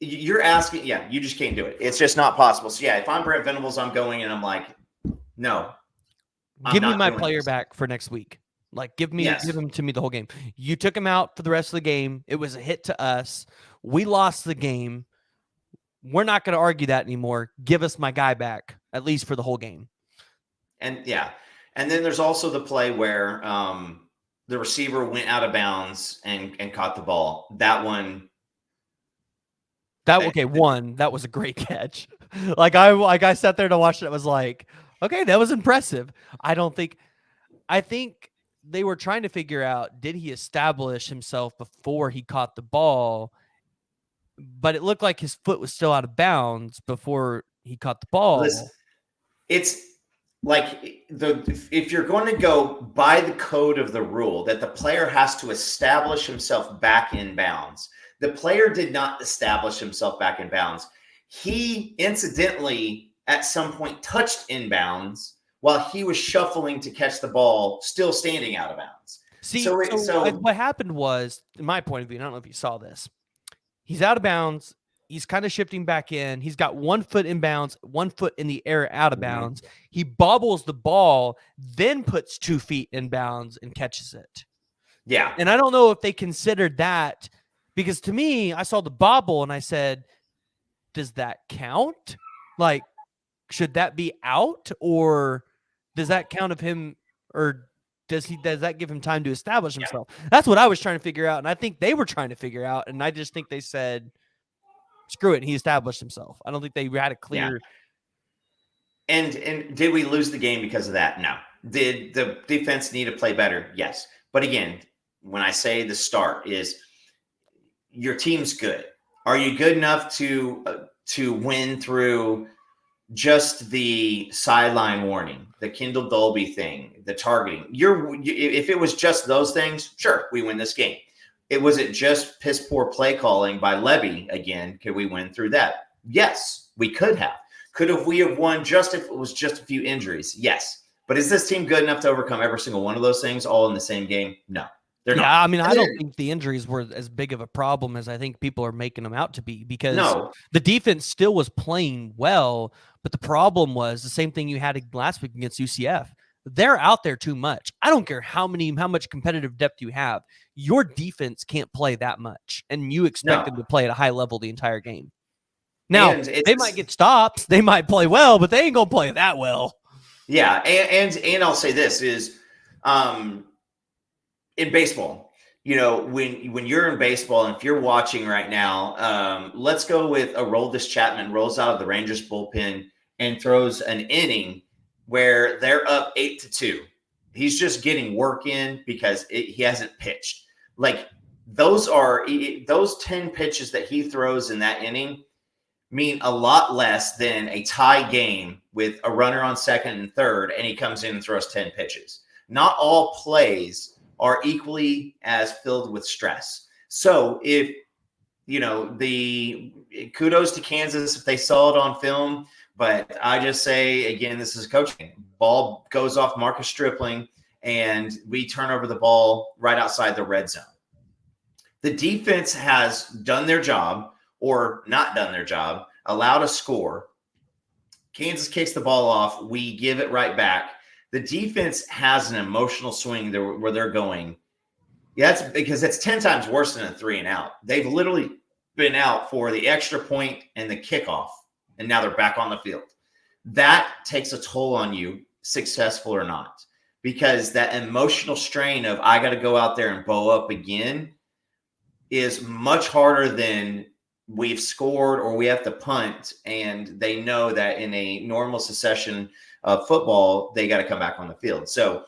You're asking, you just can't do it. It's just not possible. So if I'm Brent Venables, I'm going and I'm like, no. Give me my player back for next week. Like, give him to me the whole game. You took him out for the rest of the game. It was a hit to us. We lost the game. We're not going to argue that anymore. Give us my guy back, at least for the whole game. And then there's also the play where the receiver went out of bounds and caught the ball. That one. That was a great catch. I sat there to watch it. I was like, okay, that was impressive. I think they were trying to figure out, did he establish himself before he caught the ball? But it looked like his foot was still out of bounds before he caught the ball. Listen, it's like if you're going to go by the code of the rule that the player has to establish himself back in bounds, the player did not establish himself back in bounds. He incidentally at some point touched inbounds while he was shuffling to catch the ball, still standing out of bounds. So what happened was, in my point of view, and I don't know if you saw this, he's out of bounds. He's kind of shifting back in. He's got 1 foot in bounds, 1 foot in the air out of bounds. He bobbles the ball, then puts 2 feet in bounds and catches it. Yeah. And I don't know if they considered that, because to me, I saw the bobble and I said, does that count? Like, should that be out, or does that count of him, or does that give him time to establish himself? That's what I was trying to figure out. And I think they were trying to figure out. And I just think they said, screw it. And he established himself. I don't think they had a clear. Yeah. And did we lose the game because of that? No. Did the defense need to play better? Yes. But again, when I say the start is your team's good. Are you good enough to win through just the sideline warning, the Kendall Dolby thing, the targeting? If it was just those things, sure, we win this game. Was it just piss poor play calling by Lebby again? Could we win through that? Yes, we could have. Could we have won just if it was just a few injuries? Yes. But is this team good enough to overcome every single one of those things all in the same game? No. They're not. I mean, I don't think the injuries were as big of a problem as I think people are making them out to be, because the defense still was playing well, but the problem was the same thing you had last week against UCF. They're out there too much. I don't care how much competitive depth you have. Your defense can't play that much, and you expect them to play at a high level the entire game. Now, they might get stops. They might play well, but they ain't going to play that well. Yeah, and I'll say this is in baseball, when you're in baseball and if you're watching right now, let's go with Aroldis Chapman rolls out of the Rangers bullpen and throws an inning where they're up 8-2. He's just getting work in because he hasn't pitched. Like those 10 pitches that he throws in that inning mean a lot less than a tie game with a runner on second and third, and he comes in and throws 10 pitches. Not all plays are equally as filled with stress. So if, the kudos to Kansas if they saw it on film, but I just say, again, this is coaching. ball goes off Marcus Stripling, and we turn over the ball right outside the red zone. The defense has done their job or not done their job, allowed a score. Kansas kicks the ball off. We give it right back. The defense has an emotional swing there where they're going. Yeah, that's because it's 10 times worse than a 3 and out. They've literally been out for the extra point and the kickoff, and now they're back on the field. That takes a toll on you, successful or not, because that emotional strain of I got to go out there and bow up again is much harder than we've scored or we have to punt, and they know that in a normal succession of football, they got to come back on the field. So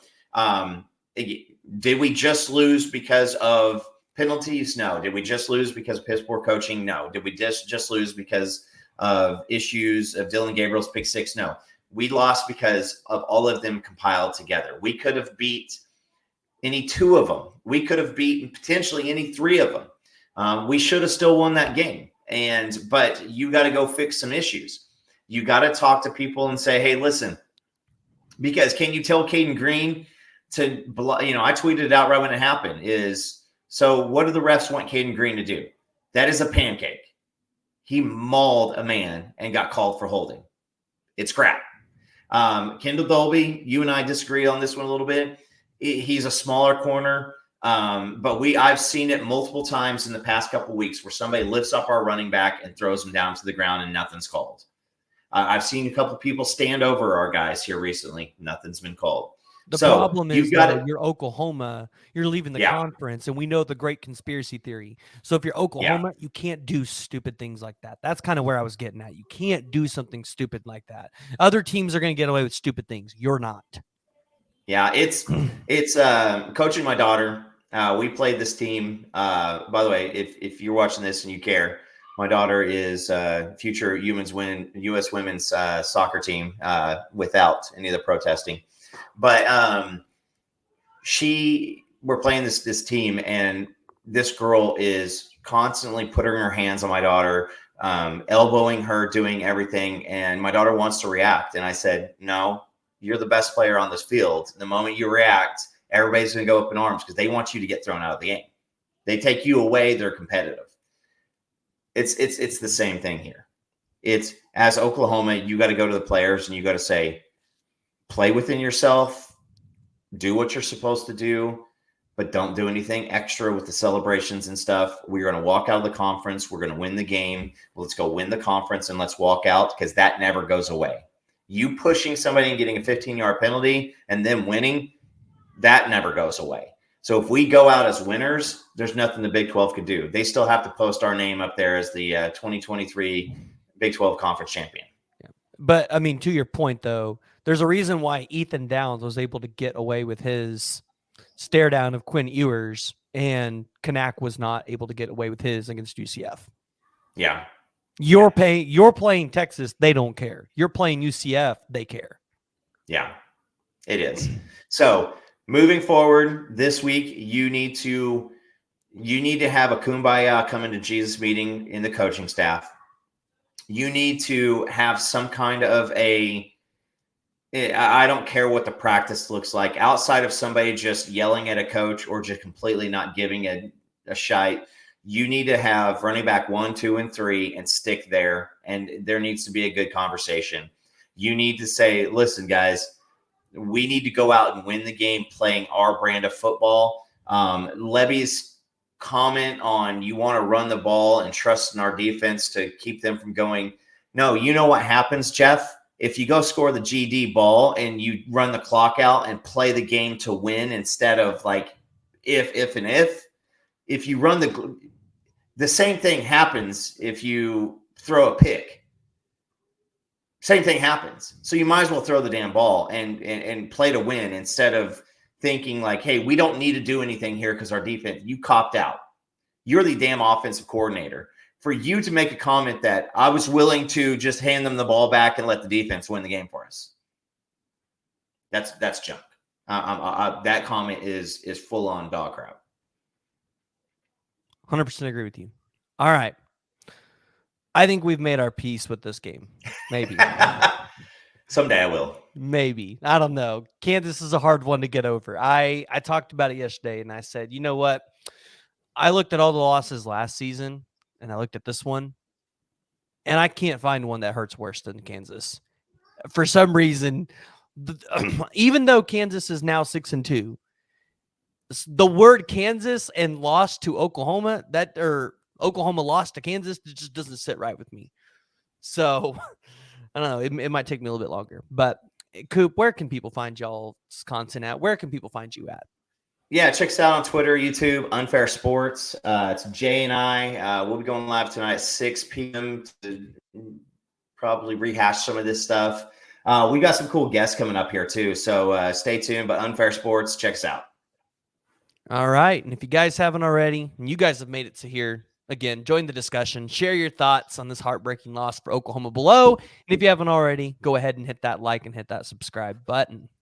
did we just lose because of penalties? No. Did we just lose because of piss poor coaching? No. Did we just lose because of issues of Dylan Gabriel's pick six? No. We lost because of all of them compiled together. We could have beat any 2 of them. We could have beaten potentially any 3 of them. We should have still won that game. But you got to go fix some issues. You got to talk to people and say, hey, listen, because can you tell Caden Green to, I tweeted it out right when it happened so what do the refs want Caden Green to do? That is a pancake. He mauled a man and got called for holding. It's crap. Kendall Dolby, you and I disagree on this one a little bit. He's a smaller corner. But I've seen it multiple times in the past couple of weeks where somebody lifts up our running back and throws him down to the ground and nothing's called. I've seen a couple of people stand over our guys here recently. Nothing's been called. The problem is you're Oklahoma, you're leaving the conference, and we know the great conspiracy theory. So if you're Oklahoma, you can't do stupid things like that. That's kind of where I was getting at. You can't do something stupid like that. Other teams are going to get away with stupid things. You're not. Yeah, it's coaching my daughter. We played this team. By the way, if you're watching this and you care, my daughter is future U.S. women's soccer team without any of the protesting. But we're playing this team, and this girl is constantly putting her hands on my daughter, elbowing her, doing everything. And my daughter wants to react. And I said, no, you're the best player on this field. The moment you react, everybody's going to go up in arms because they want you to get thrown out of the game. They take you away. They're competitive. It's the same thing here. It's as Oklahoma, you got to go to the players and you got to say, play within yourself, do what you're supposed to do, but don't do anything extra with the celebrations and stuff. We're going to walk out of the conference. We're going to win the game. Let's go win the conference and let's walk out because that never goes away. You pushing somebody and getting a 15-yard penalty and then winning, that never goes away. So if we go out as winners, there's nothing the Big 12 could do. They still have to post our name up there as the 2023 Big 12 conference champion. Yeah. But, I mean, to your point, though, there's a reason why Ethan Downs was able to get away with his stare down of Quinn Ewers and Kanak was not able to get away with his against UCF. Yeah. You're playing Texas, they don't care. You're playing UCF, they care. Yeah, it is. So moving forward this week, you need to have a kumbaya come into Jesus meeting in the coaching staff. You need to have some kind of I don't care what the practice looks like outside of somebody just yelling at a coach or just completely not giving a shite. You need to have running back 1, 2, and 3 and stick there. And there needs to be a good conversation. You need to say, listen, guys, we need to go out and win the game playing our brand of football. Lebby's comment on you want to run the ball and trust in our defense to keep them from going. No, you know what happens, Jeff? If you go score the GD ball and you run the clock out and play the game to win instead of like if you run the same thing happens if you throw a pick. Same thing happens. So you might as well throw the damn ball and play to win instead of thinking like, hey, we don't need to do anything here because our defense, you copped out. You're the damn offensive coordinator. For you to make a comment that I was willing to just hand them the ball back and let the defense win the game for us. That's junk. That comment is full on dog crap. 100% agree with you. All right. I think we've made our peace with this game. Maybe. Someday I will. Maybe. I don't know. Kansas is a hard one to get over. I talked about it yesterday, and I said, you know what? I looked at all the losses last season, and I looked at this one, and I can't find one that hurts worse than Kansas. For some reason, even though Kansas is now 6-2, the word Kansas and lost to Oklahoma, or Oklahoma lost to Kansas, it just doesn't sit right with me. So I don't know. It might take me a little bit longer. But Coop, where can people find y'all's content at? Where can people find you at? Yeah, check us out on Twitter, YouTube, Unfair Sports. It's Jay and I. We'll be going live tonight at 6 p.m. to probably rehash some of this stuff. We got some cool guests coming up here too, so stay tuned. But Unfair Sports, check us out. All right. And if you guys haven't already, and you guys have made it to here, again, join the discussion. Share your thoughts on this heartbreaking loss for Oklahoma below. And if you haven't already, go ahead and hit that like and hit that subscribe button.